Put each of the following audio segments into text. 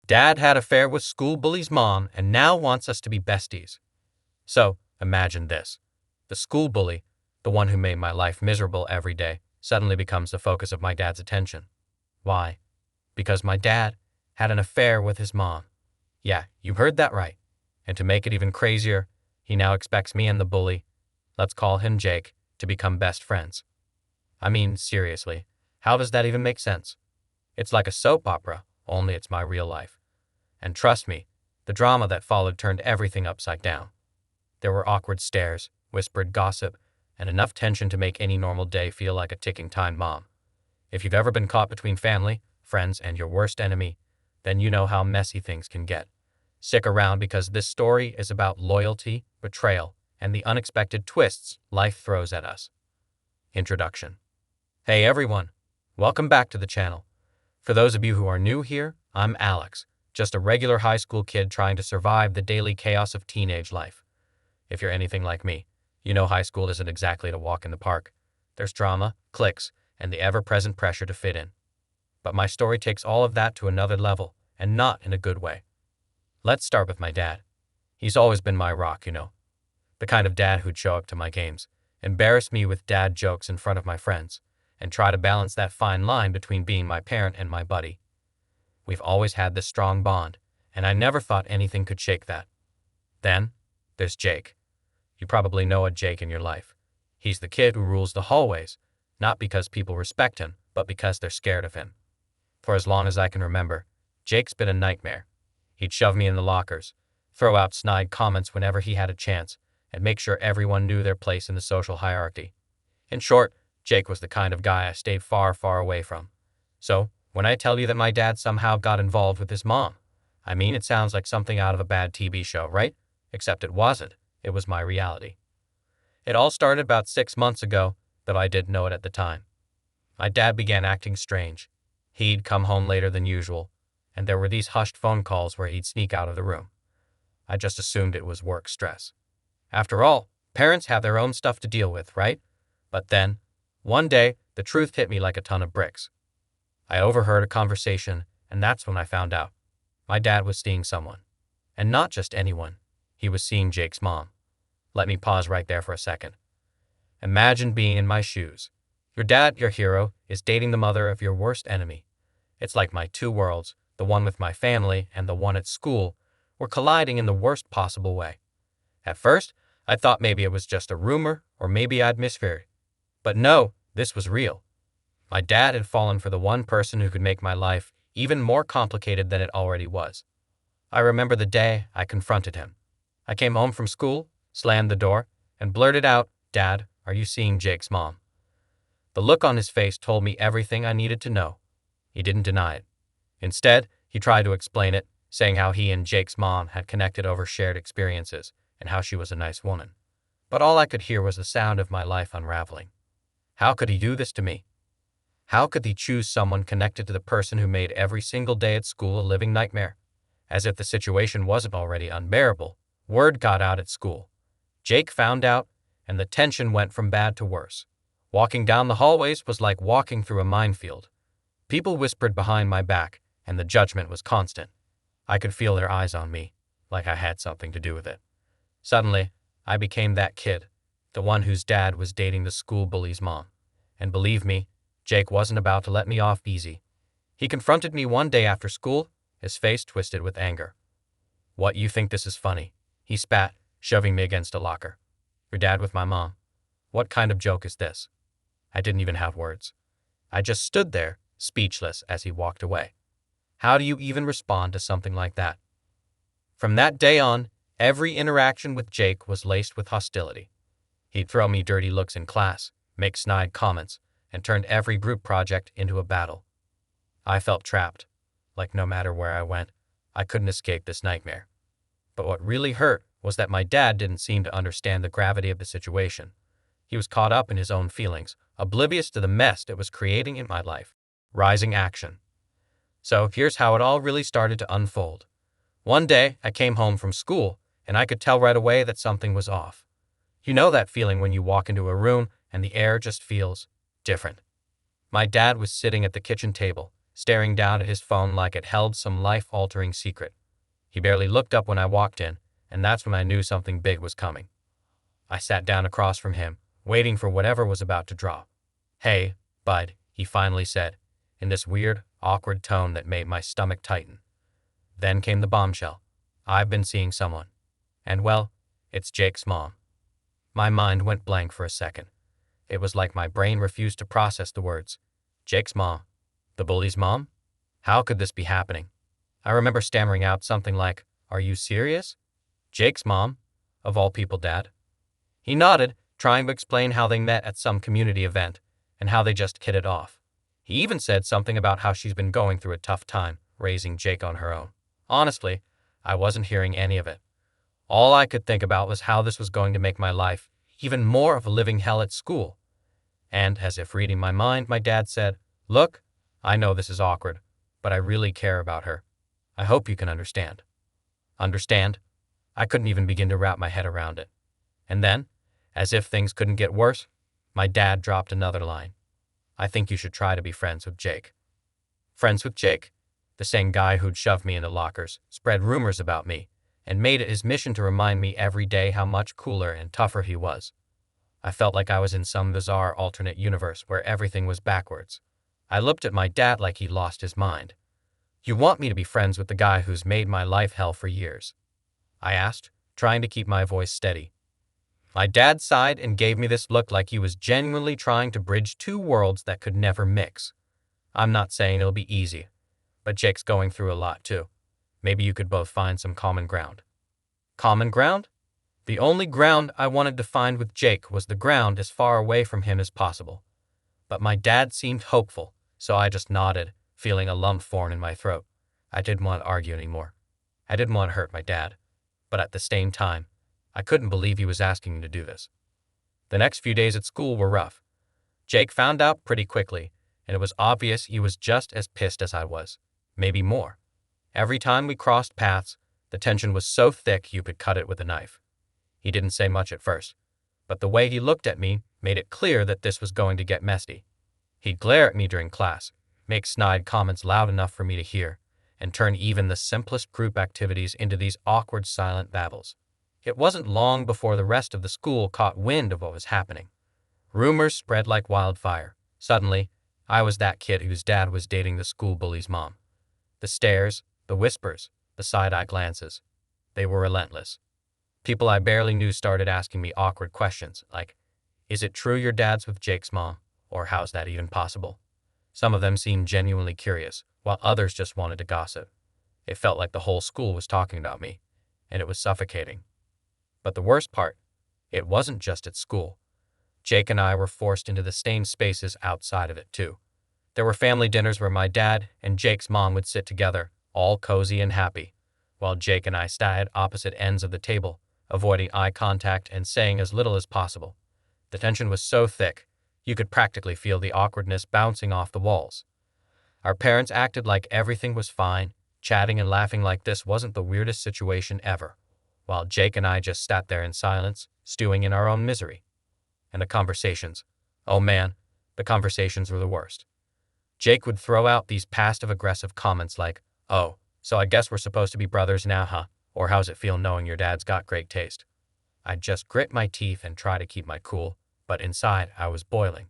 Dad had an affair with school bully's mom and now wants us to be besties. So, imagine this. The school bully, the one who made my life miserable every day, suddenly becomes the focus of my dad's attention. Why? Because my dad had an affair with his mom. Yeah, you heard that right. And to make it even crazier, he now expects me and the bully, let's call him Jake, to become best friends. I mean, seriously, how does that even make sense? It's like a soap opera, only it's my real life. And trust me, the drama that followed turned everything upside down. There were awkward stares, whispered gossip, and enough tension to make any normal day feel like a ticking time bomb. If you've ever been caught between family, friends, and your worst enemy, then you know how messy things can get. Stick around because this story is about loyalty, betrayal, and the unexpected twists life throws at us. Introduction. Hey everyone, welcome back to the channel. For those of you who are new here, I'm Alex, just a regular high school kid trying to survive the daily chaos of teenage life. If you're anything like me, you know high school isn't exactly a walk in the park. There's drama, cliques, and the ever-present pressure to fit in. But my story takes all of that to another level, and not in a good way. Let's start with my dad. He's always been my rock, you know. The kind of dad who'd show up to my games, embarrass me with dad jokes in front of my friends, and try to balance that fine line between being my parent and my buddy. We've always had this strong bond, and I never thought anything could shake that. Then, there's Jake. You probably know a Jake in your life. He's the kid who rules the hallways, not because people respect him, but because they're scared of him. For as long as I can remember, Jake's been a nightmare. He'd shove me in the lockers, throw out snide comments whenever he had a chance, and make sure everyone knew their place in the social hierarchy. In short, Jake was the kind of guy I stayed far, far away from. So, when I tell you that my dad somehow got involved with his mom, I mean it sounds like something out of a bad TV show, right? Except it wasn't. It was my reality. It all started about 6 months ago, though I didn't know it at the time. My dad began acting strange. He'd come home later than usual, and there were these hushed phone calls where he'd sneak out of the room. I just assumed it was work stress. After all, parents have their own stuff to deal with, right? But then, one day, the truth hit me like a ton of bricks. I overheard a conversation, and that's when I found out. My dad was seeing someone. And not just anyone. He was seeing Jake's mom. Let me pause right there for a second. Imagine being in my shoes. Your dad, your hero, is dating the mother of your worst enemy. It's like my two worlds, the one with my family and the one at school, were colliding in the worst possible way. At first, I thought maybe it was just a rumor, or maybe I'd misheard. But no, this was real. My dad had fallen for the one person who could make my life even more complicated than it already was. I remember the day I confronted him. I came home from school, slammed the door, and blurted out, "Dad, are you seeing Jake's mom?" The look on his face told me everything I needed to know. He didn't deny it. Instead, he tried to explain it, saying how he and Jake's mom had connected over shared experiences and how she was a nice woman. But all I could hear was the sound of my life unraveling. How could he do this to me? How could he choose someone connected to the person who made every single day at school a living nightmare? As if the situation wasn't already unbearable, word got out at school. Jake found out, and the tension went from bad to worse. Walking down the hallways was like walking through a minefield. People whispered behind my back, and the judgment was constant. I could feel their eyes on me, like I had something to do with it. Suddenly, I became that kid, the one whose dad was dating the school bully's mom. And believe me, Jake wasn't about to let me off easy. He confronted me one day after school, his face twisted with anger. "What, you think this is funny?" he spat, shoving me against a locker. "Your dad with my mom? What kind of joke is this?" I didn't even have words. I just stood there, speechless, as he walked away. How do you even respond to something like that? From that day on, every interaction with Jake was laced with hostility. He'd throw me dirty looks in class, make snide comments, and turned every group project into a battle. I felt trapped, like no matter where I went, I couldn't escape this nightmare. But what really hurt was that my dad didn't seem to understand the gravity of the situation. He was caught up in his own feelings, oblivious to the mess it was creating in my life. Rising action. So here's how it all really started to unfold. One day, I came home from school, and I could tell right away that something was off. You know that feeling when you walk into a room and the air just feels different. My dad was sitting at the kitchen table, staring down at his phone like it held some life-altering secret. He barely looked up when I walked in, and that's when I knew something big was coming. I sat down across from him, waiting for whatever was about to drop. "Hey, bud," he finally said, in this weird, awkward tone that made my stomach tighten. Then came the bombshell. "I've been seeing someone. And well, it's Jake's mom." My mind went blank for a second. It was like my brain refused to process the words. Jake's mom? The bully's mom? How could this be happening? I remember stammering out something like, "Are you serious? Jake's mom? Of all people, Dad?" He nodded, trying to explain how they met at some community event, and how they just hit it off. He even said something about how she's been going through a tough time raising Jake on her own. Honestly, I wasn't hearing any of it. All I could think about was how this was going to make my life even more of a living hell at school. And, as if reading my mind, my dad said, "Look, I know this is awkward, but I really care about her. I hope you can understand." Understand? I couldn't even begin to wrap my head around it. And then, as if things couldn't get worse, my dad dropped another line. "I think you should try to be friends with Jake." Friends with Jake? The same guy who'd shoved me into lockers, spread rumors about me, and made it his mission to remind me every day how much cooler and tougher he was. I felt like I was in some bizarre alternate universe where everything was backwards. I looked at my dad like he'd lost his mind. "You want me to be friends with the guy who's made my life hell for years?" I asked, trying to keep my voice steady. My dad sighed and gave me this look like he was genuinely trying to bridge two worlds that could never mix. "I'm not saying it'll be easy, but Jake's going through a lot too. Maybe you could both find some common ground." Common ground? The only ground I wanted to find with Jake was the ground as far away from him as possible. But my dad seemed hopeful, so I just nodded, feeling a lump form in my throat. I didn't want to argue anymore. I didn't want to hurt my dad. But at the same time, I couldn't believe he was asking me to do this. The next few days at school were rough. Jake found out pretty quickly, and it was obvious he was just as pissed as I was, maybe more. Every time we crossed paths, the tension was so thick you could cut it with a knife. He didn't say much at first, but the way he looked at me made it clear that this was going to get messy. He'd glare at me during class, make snide comments loud enough for me to hear, and turn even the simplest group activities into these awkward silent babbles. It wasn't long before the rest of the school caught wind of what was happening. Rumors spread like wildfire. Suddenly, I was that kid whose dad was dating the school bully's mom. The stares, the whispers, the side-eye glances. They were relentless. People I barely knew started asking me awkward questions like, "Is it true your dad's with Jake's mom?" Or "How's that even possible?" Some of them seemed genuinely curious, while others just wanted to gossip. It felt like the whole school was talking about me, and it was suffocating. But the worst part, it wasn't just at school. Jake and I were forced into the same spaces outside of it, too. There were family dinners where my dad and Jake's mom would sit together, all cozy and happy, while Jake and I sat at opposite ends of the table, avoiding eye contact and saying as little as possible. The tension was so thick, you could practically feel the awkwardness bouncing off the walls. Our parents acted like everything was fine, chatting and laughing like this wasn't the weirdest situation ever, while Jake and I just sat there in silence, stewing in our own misery. And the conversations. Oh man, the conversations were the worst. Jake would throw out these passive-aggressive comments like, "Oh, so I guess we're supposed to be brothers now, huh? Or how's it feel knowing your dad's got great taste?" I'd just grit my teeth and try to keep my cool, but inside I was boiling.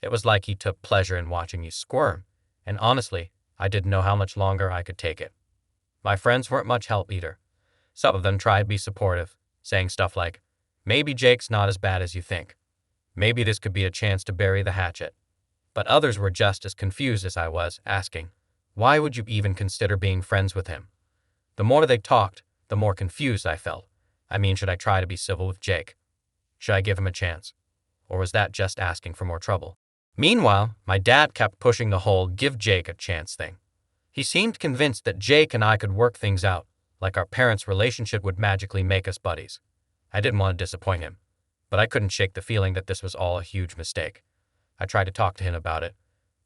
It was like he took pleasure in watching me squirm, and honestly, I didn't know how much longer I could take it. My friends weren't much help either. Some of them tried to be supportive, saying stuff like, "Maybe Jake's not as bad as you think. Maybe this could be a chance to bury the hatchet." But others were just as confused as I was, asking, "Why would you even consider being friends with him?" The more they talked, the more confused I felt. I mean, should I try to be civil with Jake? Should I give him a chance? Or was that just asking for more trouble? Meanwhile, my dad kept pushing the whole give Jake a chance thing. He seemed convinced that Jake and I could work things out, like our parents' relationship would magically make us buddies. I didn't want to disappoint him, but I couldn't shake the feeling that this was all a huge mistake. I tried to talk to him about it,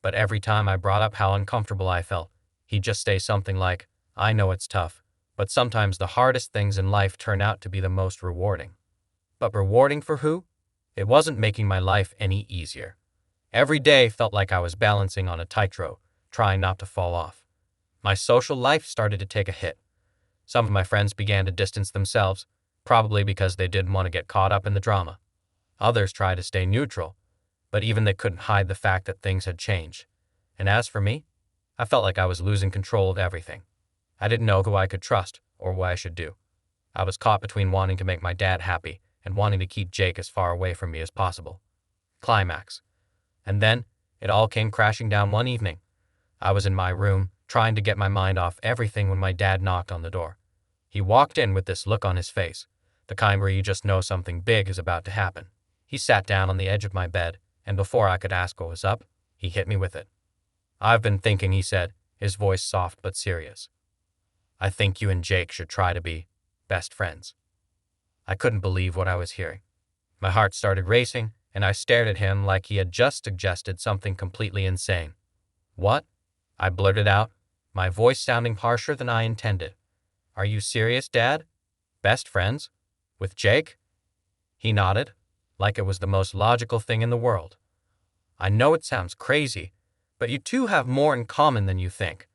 but every time I brought up how uncomfortable I felt, he'd just say something like, "I know it's tough, but sometimes the hardest things in life turn out to be the most rewarding." But rewarding for who? It wasn't making my life any easier. Every day felt like I was balancing on a tightrope, trying not to fall off. My social life started to take a hit. Some of my friends began to distance themselves, probably because they didn't want to get caught up in the drama. Others tried to stay neutral, but even they couldn't hide the fact that things had changed. And as for me, I felt like I was losing control of everything. I didn't know who I could trust or what I should do. I was caught between wanting to make my dad happy and wanting to keep Jake as far away from me as possible. Climax. And then, it all came crashing down one evening. I was in my room, trying to get my mind off everything when my dad knocked on the door. He walked in with this look on his face, the kind where you just know something big is about to happen. He sat down on the edge of my bed, and before I could ask what was up, he hit me with it. "I've been thinking," he said, his voice soft but serious. "I think you and Jake should try to be best friends." I couldn't believe what I was hearing. My heart started racing, and I stared at him like he had just suggested something completely insane. "What?" I blurted out, my voice sounding harsher than I intended. "Are you serious, Dad? Best friends? With Jake?" He nodded, like it was the most logical thing in the world. "I know it sounds crazy, but you two have more in common than you think,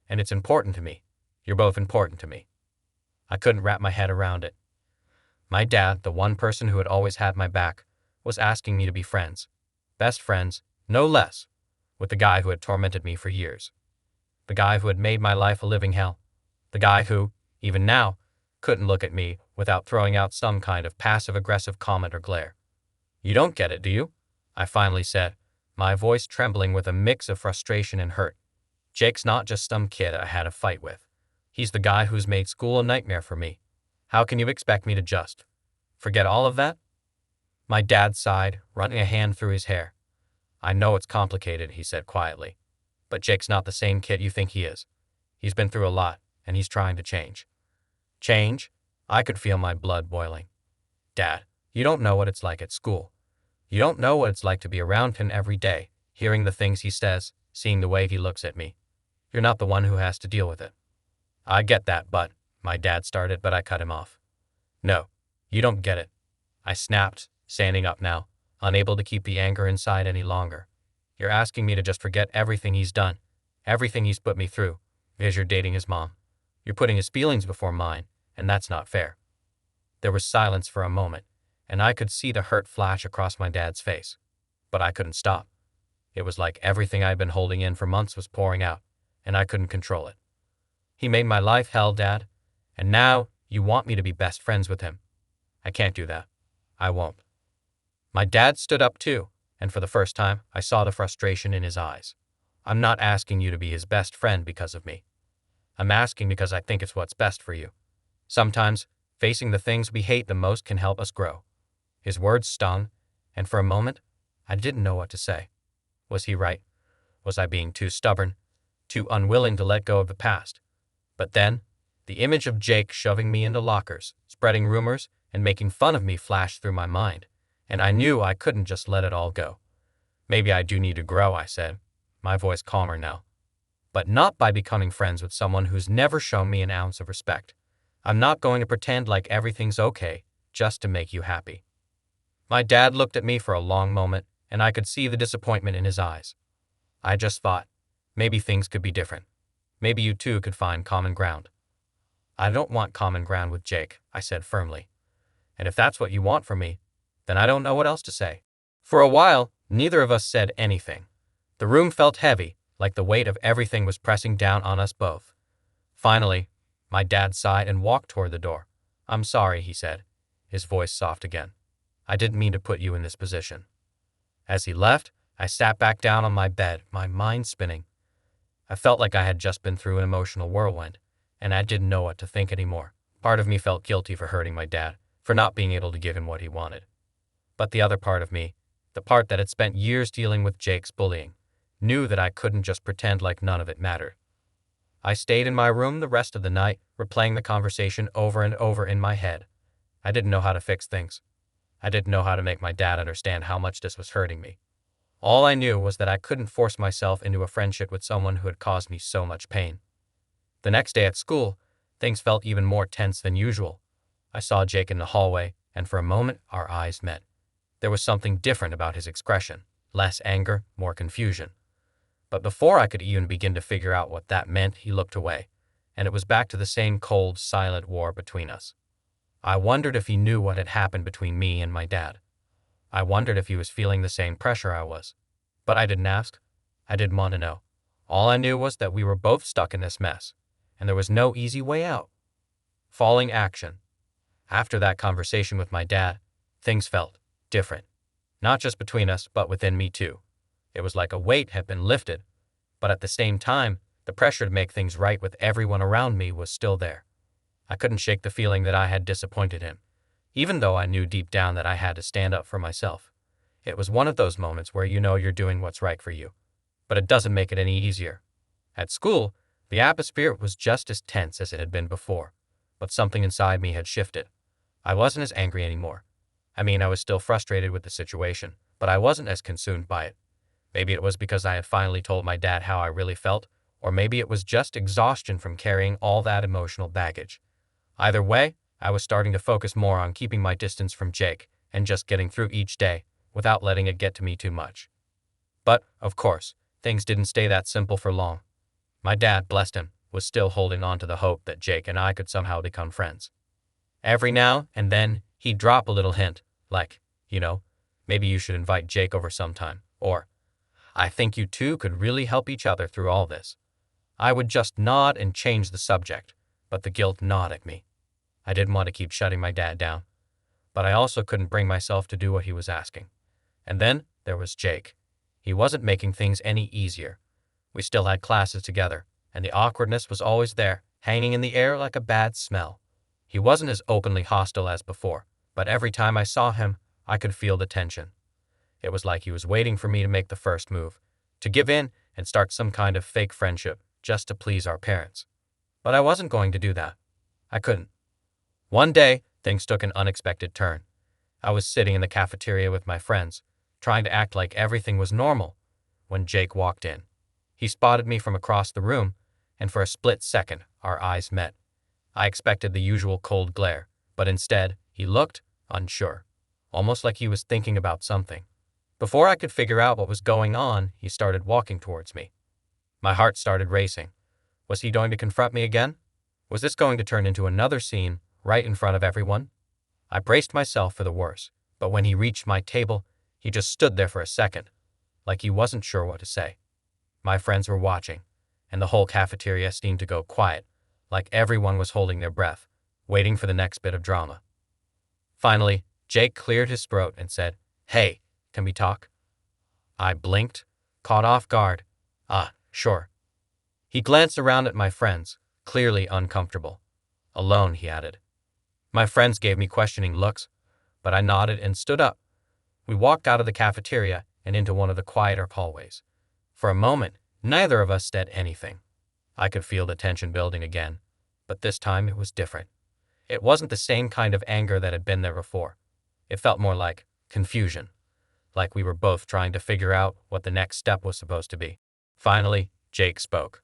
and it's important to me. You're both important to me." I couldn't wrap my head around it. My dad, the one person who had always had my back, was asking me to be friends. Best friends, no less, with the guy who had tormented me for years. The guy who had made my life a living hell. The guy who, even now, couldn't look at me without throwing out some kind of passive-aggressive comment or glare. "You don't get it, do you?" I finally said, my voice trembling with a mix of frustration and hurt. "Jake's not just some kid I had a fight with. He's the guy who's made school a nightmare for me. How can you expect me to just forget all of that?" My dad sighed, running a hand through his hair. "I know it's complicated," he said quietly, "but Jake's not the same kid you think he is. He's been through a lot, and he's trying to change." Change? I could feel my blood boiling. "Dad, you don't know what it's like at school. You don't know what it's like to be around him every day, hearing the things he says, seeing the way he looks at me. You're not the one who has to deal with it." "I get that, but," my dad started, but I cut him off. "No, you don't get it," I snapped, standing up now, unable to keep the anger inside any longer. "You're asking me to just forget everything he's done, everything he's put me through, because you're dating his mom. You're putting his feelings before mine, and that's not fair." There was silence for a moment, and I could see the hurt flash across my dad's face. But I couldn't stop. It was like everything I'd been holding in for months was pouring out, and I couldn't control it. "He made my life hell, Dad, and now you want me to be best friends with him. I can't do that. I won't." My dad stood up too, and for the first time, I saw the frustration in his eyes. "I'm not asking you to be his best friend because of me. I'm asking because I think it's what's best for you. Sometimes, facing the things we hate the most can help us grow." His words stung, and for a moment, I didn't know what to say. Was he right? Was I being too stubborn, too unwilling to let go of the past? But then, the image of Jake shoving me into lockers, spreading rumors, and making fun of me flashed through my mind, and I knew I couldn't just let it all go. "Maybe I do need to grow," I said, my voice calmer now. "But not by becoming friends with someone who's never shown me an ounce of respect. I'm not going to pretend like everything's okay just to make you happy." My dad looked at me for a long moment, and I could see the disappointment in his eyes. I just thought, maybe things could be different. Maybe you two could find common ground. "I don't want common ground with Jake," I said firmly. "And if that's what you want from me, then I don't know what else to say." For a while, neither of us said anything. The room felt heavy, like the weight of everything was pressing down on us both. Finally, my dad sighed and walked toward the door. "I'm sorry," he said, his voice soft again. "I didn't mean to put you in this position." As he left, I sat back down on my bed, my mind spinning. I felt like I had just been through an emotional whirlwind, and I didn't know what to think anymore. Part of me felt guilty for hurting my dad, for not being able to give him what he wanted. But the other part of me, the part that had spent years dealing with Jake's bullying, knew that I couldn't just pretend like none of it mattered. I stayed in my room the rest of the night, replaying the conversation over and over in my head. I didn't know how to fix things. I didn't know how to make my dad understand how much this was hurting me. All I knew was that I couldn't force myself into a friendship with someone who had caused me so much pain. The next day at school, things felt even more tense than usual. I saw Jake in the hallway, and for a moment our eyes met. There was something different about his expression, less anger, more confusion. But before I could even begin to figure out what that meant, he looked away, and it was back to the same cold, silent war between us. I wondered if he knew what had happened between me and my dad. I wondered if he was feeling the same pressure I was. But I didn't ask. I didn't want to know. All I knew was that we were both stuck in this mess, and there was no easy way out. Falling action. After that conversation with my dad, things felt different. Not just between us, but within me too. It was like a weight had been lifted, but at the same time, the pressure to make things right with everyone around me was still there. I couldn't shake the feeling that I had disappointed him, even though I knew deep down that I had to stand up for myself. It was one of those moments where you know you're doing what's right for you, but it doesn't make it any easier. At school, the atmosphere was just as tense as it had been before, but something inside me had shifted. I wasn't as angry anymore. I was still frustrated with the situation, but I wasn't as consumed by it. Maybe it was because I had finally told my dad how I really felt, or maybe it was just exhaustion from carrying all that emotional baggage. Either way, I was starting to focus more on keeping my distance from Jake and just getting through each day without letting it get to me too much. But, of course, things didn't stay that simple for long. My dad, blessed him, was still holding on to the hope that Jake and I could somehow become friends. Every now and then, he'd drop a little hint, like, maybe you should invite Jake over sometime, or, I think you two could really help each other through all this. I would just nod and change the subject, but the guilt gnawed at me. I didn't want to keep shutting my dad down, but I also couldn't bring myself to do what he was asking. And then there was Jake. He wasn't making things any easier. We still had classes together, and the awkwardness was always there, hanging in the air like a bad smell. He wasn't as openly hostile as before, but every time I saw him, I could feel the tension. It was like he was waiting for me to make the first move, to give in and start some kind of fake friendship just to please our parents. But I wasn't going to do that. I couldn't. One day, things took an unexpected turn. I was sitting in the cafeteria with my friends, trying to act like everything was normal, when Jake walked in. He spotted me from across the room, and for a split second, our eyes met. I expected the usual cold glare, but instead, he looked unsure, almost like he was thinking about something. Before I could figure out what was going on, he started walking towards me. My heart started racing. Was he going to confront me again? Was this going to turn into another scene right in front of everyone? I braced myself for the worst, but when he reached my table, he just stood there for a second, like he wasn't sure what to say. My friends were watching, and the whole cafeteria seemed to go quiet, like everyone was holding their breath, waiting for the next bit of drama. Finally, Jake cleared his throat and said, "Hey, can we talk?" I blinked, caught off guard. Sure. He glanced around at my friends, clearly uncomfortable. Alone, he added. My friends gave me questioning looks, but I nodded and stood up. We walked out of the cafeteria and into one of the quieter hallways. For a moment, neither of us said anything. I could feel the tension building again, but this time it was different. It wasn't the same kind of anger that had been there before. It felt more like confusion, like we were both trying to figure out what the next step was supposed to be. Finally, Jake spoke.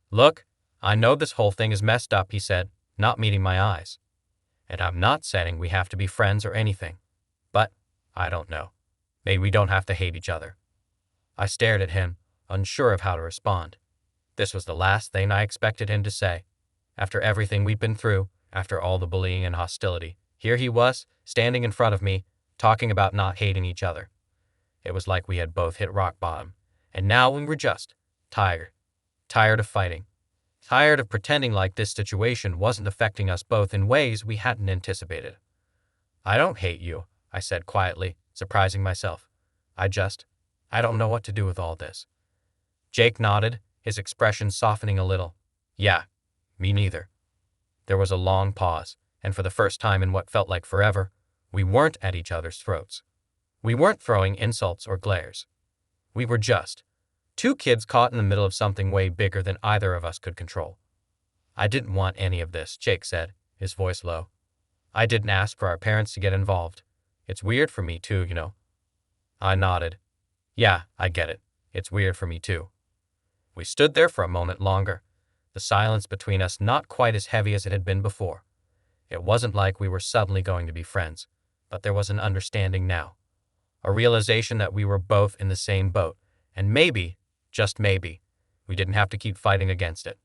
"Look, I know this whole thing is messed up," he said, not meeting my eyes. "And I'm not saying we have to be friends or anything. But, I don't know. Maybe we don't have to hate each other." I stared at him, unsure of how to respond. This was the last thing I expected him to say. After everything we'd been through, after all the bullying and hostility, here he was, standing in front of me, talking about not hating each other. It was like we had both hit rock bottom, and now we were just tired. Tired of fighting. Tired of pretending like this situation wasn't affecting us both in ways we hadn't anticipated. "I don't hate you," I said quietly, surprising myself. I don't know what to do with all this." Jake nodded, his expression softening a little. "Yeah, me neither." There was a long pause, and for the first time in what felt like forever, we weren't at each other's throats. We weren't throwing insults or glares. We were just two kids caught in the middle of something way bigger than either of us could control. "I didn't want any of this," Jake said, his voice low. "I didn't ask for our parents to get involved. It's weird for me too, I nodded. "Yeah, I get it. It's weird for me too." We stood there for a moment longer, the silence between us not quite as heavy as it had been before. It wasn't like we were suddenly going to be friends, but there was an understanding now. A realization that we were both in the same boat, and maybe, Just maybe. We didn't have to keep fighting against it.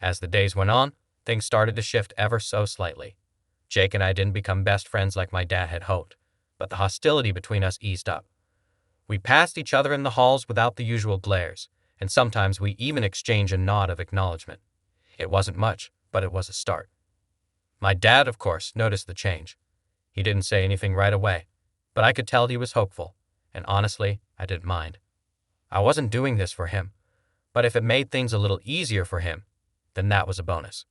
As the days went on, things started to shift ever so slightly. Jake and I didn't become best friends like my dad had hoped, but the hostility between us eased up. We passed each other in the halls without the usual glares, and sometimes we even exchanged a nod of acknowledgement. It wasn't much, but it was a start. My dad, of course, noticed the change. He didn't say anything right away, but I could tell he was hopeful, and honestly, I didn't mind. I wasn't doing this for him, but if it made things a little easier for him, then that was a bonus.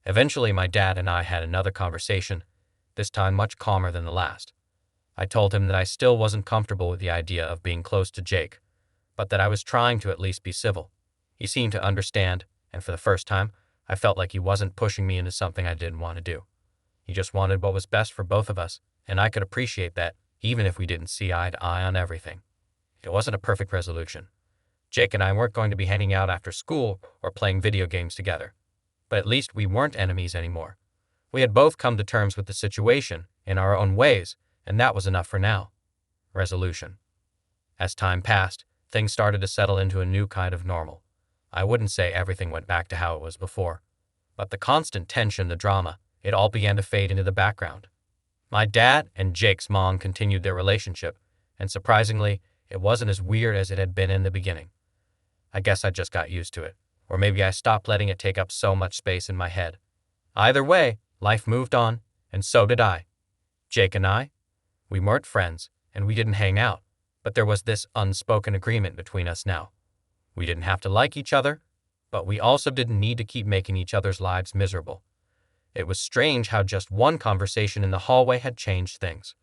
Eventually, my dad and I had another conversation, this time much calmer than the last. I told him that I still wasn't comfortable with the idea of being close to Jake, but that I was trying to at least be civil. He seemed to understand, and for the first time, I felt like he wasn't pushing me into something I didn't want to do. He just wanted what was best for both of us, and I could appreciate that, even if we didn't see eye to eye on everything. It wasn't a perfect resolution. Jake and I weren't going to be hanging out after school or playing video games together, but at least we weren't enemies anymore. We had both come to terms with the situation in our own ways, and that was enough for now. Resolution. As time passed, things started to settle into a new kind of normal. I wouldn't say everything went back to how it was before, but the constant tension, the drama, it all began to fade into the background. My dad and Jake's mom continued their relationship, and surprisingly, it wasn't as weird as it had been in the beginning. I guess I just got used to it, or maybe I stopped letting it take up so much space in my head. Either way, life moved on, and so did I. Jake and I, we weren't friends, and we didn't hang out, but there was this unspoken agreement between us now. We didn't have to like each other, but we also didn't need to keep making each other's lives miserable. It was strange how just one conversation in the hallway had changed things.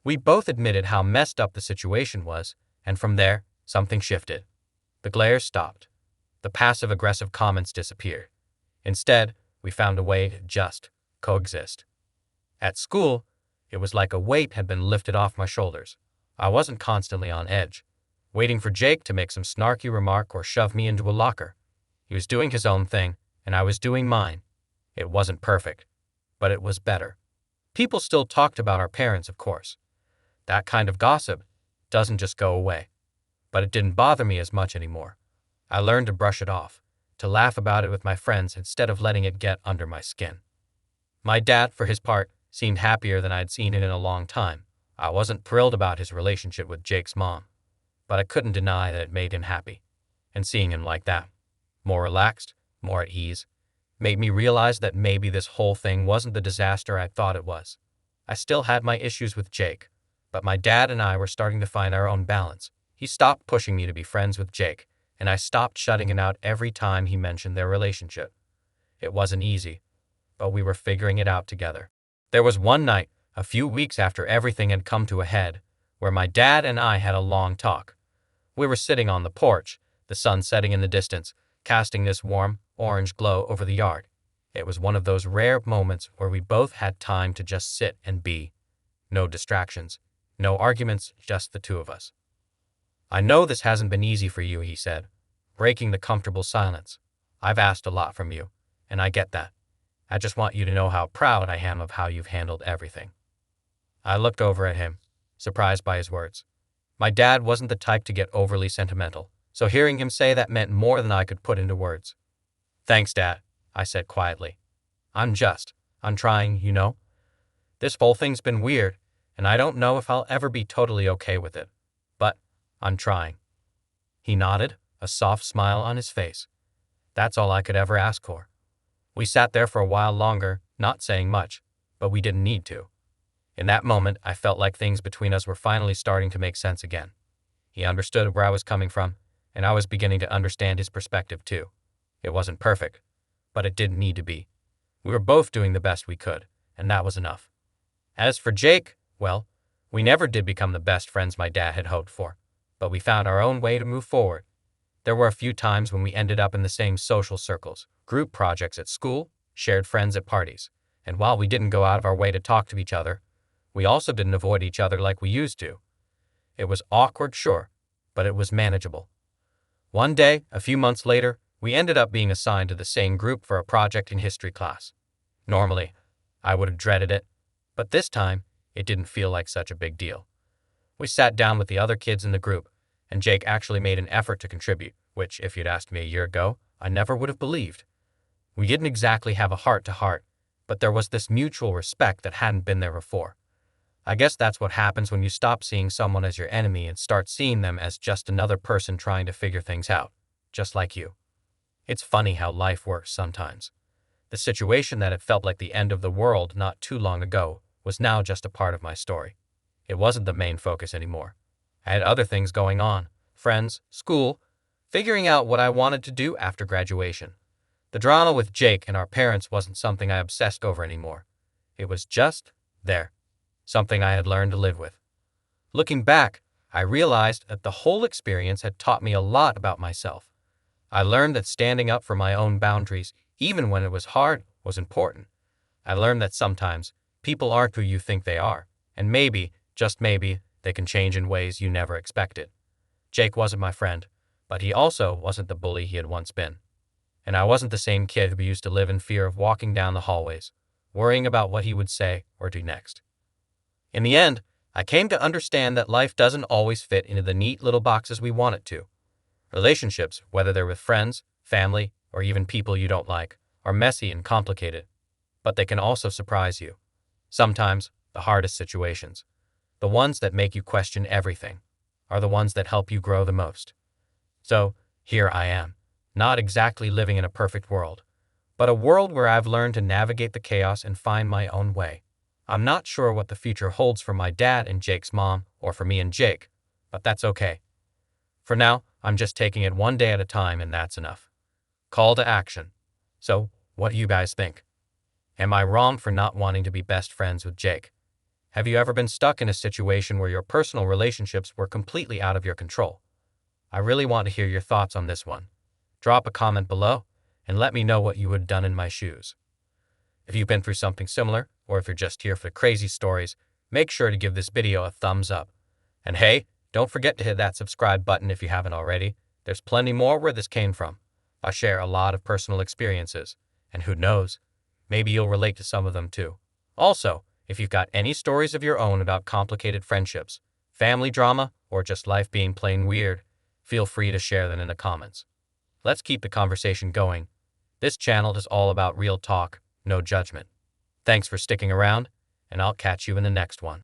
We both admitted how messed up the situation was, and from there, something shifted. The glares stopped. The passive-aggressive comments disappeared. Instead, we found a way to just coexist. At school, it was like a weight had been lifted off my shoulders. I wasn't constantly on edge, waiting for Jake to make some snarky remark or shove me into a locker. He was doing his own thing, and I was doing mine. It wasn't perfect, but it was better. People still talked about our parents, of course. That kind of gossip doesn't just go away, but it didn't bother me as much anymore. I learned to brush it off, to laugh about it with my friends instead of letting it get under my skin. My dad, for his part, seemed happier than I'd seen it in a long time. I wasn't thrilled about his relationship with Jake's mom, but I couldn't deny that it made him happy. And seeing him like that, more relaxed, more at ease, made me realize that maybe this whole thing wasn't the disaster I thought it was. I still had my issues with Jake, but my dad and I were starting to find our own balance. He stopped pushing me to be friends with Jake, and I stopped shutting him out every time he mentioned their relationship. It wasn't easy, but we were figuring it out together. There was one night, a few weeks after everything had come to a head, where my dad and I had a long talk. We were sitting on the porch, the sun setting in the distance, casting this warm, orange glow over the yard. It was one of those rare moments where we both had time to just sit and be. No distractions, no arguments, just the two of us. "I know this hasn't been easy for you," he said, breaking the comfortable silence. "I've asked a lot from you, and I get that. I just want you to know how proud I am of how you've handled everything." I looked over at him, surprised by his words. My dad wasn't the type to get overly sentimental, so hearing him say that meant more than I could put into words. "Thanks, Dad," I said quietly. I'm trying, you know. This whole thing's been weird, and I don't know if I'll ever be totally okay with it, but I'm trying." He nodded, a soft smile on his face. That's all I could ever ask for. We sat there for a while longer, not saying much, but we didn't need to. In that moment, I felt like things between us were finally starting to make sense again. He understood where I was coming from, and I was beginning to understand his perspective too. It wasn't perfect, but it didn't need to be. We were both doing the best we could, and that was enough. As for Jake, well, we never did become the best friends my dad had hoped for, but we found our own way to move forward. There were a few times when we ended up in the same social circles, group projects at school, shared friends at parties, and while we didn't go out of our way to talk to each other, we also didn't avoid each other like we used to. It was awkward, sure, but it was manageable. One day, a few months later, we ended up being assigned to the same group for a project in history class. Normally, I would have dreaded it, but this time, it didn't feel like such a big deal. We sat down with the other kids in the group, and Jake actually made an effort to contribute, which, if you'd asked me a year ago, I never would have believed. We didn't exactly have a heart-to-heart, but there was this mutual respect that hadn't been there before. I guess that's what happens when you stop seeing someone as your enemy and start seeing them as just another person trying to figure things out, just like you. It's funny how life works sometimes. The situation that had felt like the end of the world not too long ago was now just a part of my story. It wasn't the main focus anymore. I had other things going on: friends, school, figuring out what I wanted to do after graduation. The drama with Jake and our parents wasn't something I obsessed over anymore. It was just there, something I had learned to live with. Looking back, I realized that the whole experience had taught me a lot about myself. I learned that standing up for my own boundaries, even when it was hard, was important. I learned that sometimes people aren't who you think they are, and maybe, just maybe, they can change in ways you never expected. Jake wasn't my friend, but he also wasn't the bully he had once been. And I wasn't the same kid who used to live in fear of walking down the hallways, worrying about what he would say or do next. In the end, I came to understand that life doesn't always fit into the neat little boxes we want it to. Relationships, whether they're with friends, family, or even people you don't like, are messy and complicated, but they can also surprise you. Sometimes, the hardest situations, the ones that make you question everything, are the ones that help you grow the most. So, here I am. Not exactly living in a perfect world, but a world where I've learned to navigate the chaos and find my own way. I'm not sure what the future holds for my dad and Jake's mom, or for me and Jake, but that's okay. For now, I'm just taking it one day at a time, and that's enough. Call to action. So, what do you guys think? Am I wrong for not wanting to be best friends with Jake? Have you ever been stuck in a situation where your personal relationships were completely out of your control? I really want to hear your thoughts on this one. Drop a comment below and let me know what you would have done in my shoes. If you've been through something similar, or if you're just here for crazy stories, make sure to give this video a thumbs up. And hey, don't forget to hit that subscribe button if you haven't already. There's plenty more where this came from. I share a lot of personal experiences, and who knows, maybe you'll relate to some of them too. Also, if you've got any stories of your own about complicated friendships, family drama, or just life being plain weird, feel free to share them in the comments. Let's keep the conversation going. This channel is all about real talk, no judgment. Thanks for sticking around, and I'll catch you in the next one.